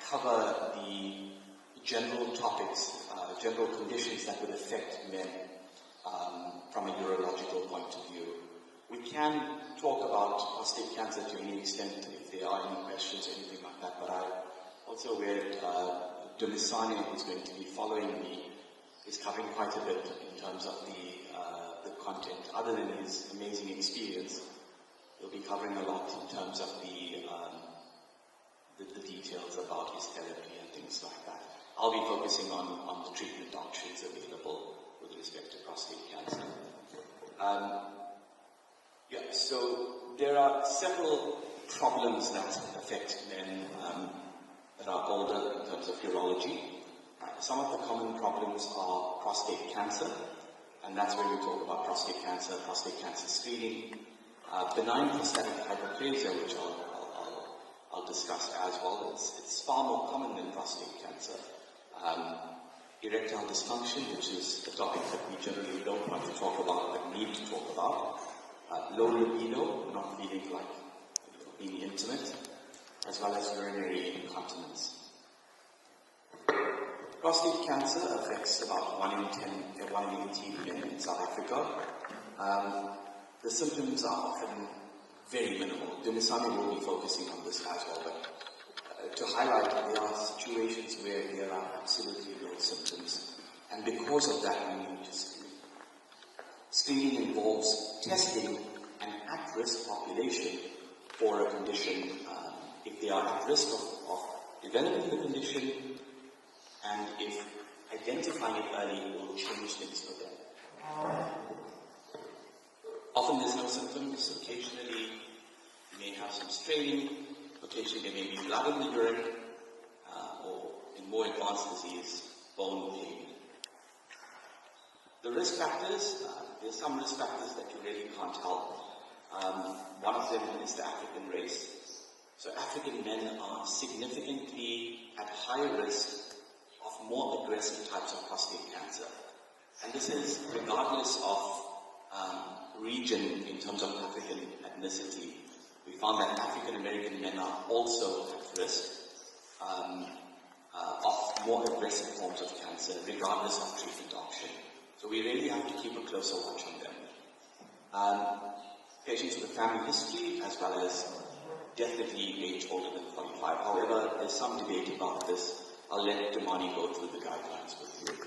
cover the general topics, general conditions that would affect men from a urological point of view. We can talk about prostate cancer to any extent if there are any questions or anything like that, but I'm also aware that Dumisani, who's going to be following me, is covering quite a bit in terms of the content. Other than his amazing experience, he'll be covering a lot in terms of the details about his therapy and things like that. I'll be focusing on the treatment options available with respect to prostate cancer. So there are several problems that affect men that are older in terms of urology. Some of the common problems are prostate cancer, and that's where we talk about prostate cancer screening, benign prostatic hyperplasia, which I'll discuss as well. It's far more common than prostate cancer. Erectile dysfunction, which is a topic that we generally don't want to talk about but need to talk about. Low libido, not feeling like being intimate, as well as urinary incontinence. Prostate cancer affects about 1 in 18 men in South Africa. The symptoms are often very minimal. Dumisani will be focusing on this as well, but to highlight, there are situations where there are absolutely no symptoms, and because of that, we need to screen. Screening involves testing an at-risk population for a condition, if they are at risk of developing the condition, and if identifying it early will change things for them. Often there's no symptoms. Occasionally you may have some straining. Occasionally there may be blood in the urine, or in more advanced disease, bone pain. The risk factors, there's some risk factors that you really can't help. One of them is the African race. So African men are significantly at higher risk of more aggressive types of prostate cancer. And this is regardless of region in terms of African ethnicity. We found that African American men are also at risk of more aggressive forms of cancer, regardless of treatment option. So we really have to keep a closer watch on them. Patients with a family history, as well as definitely age older than 45. However, there's some debate about this. I'll let Damani go through the guidelines with you.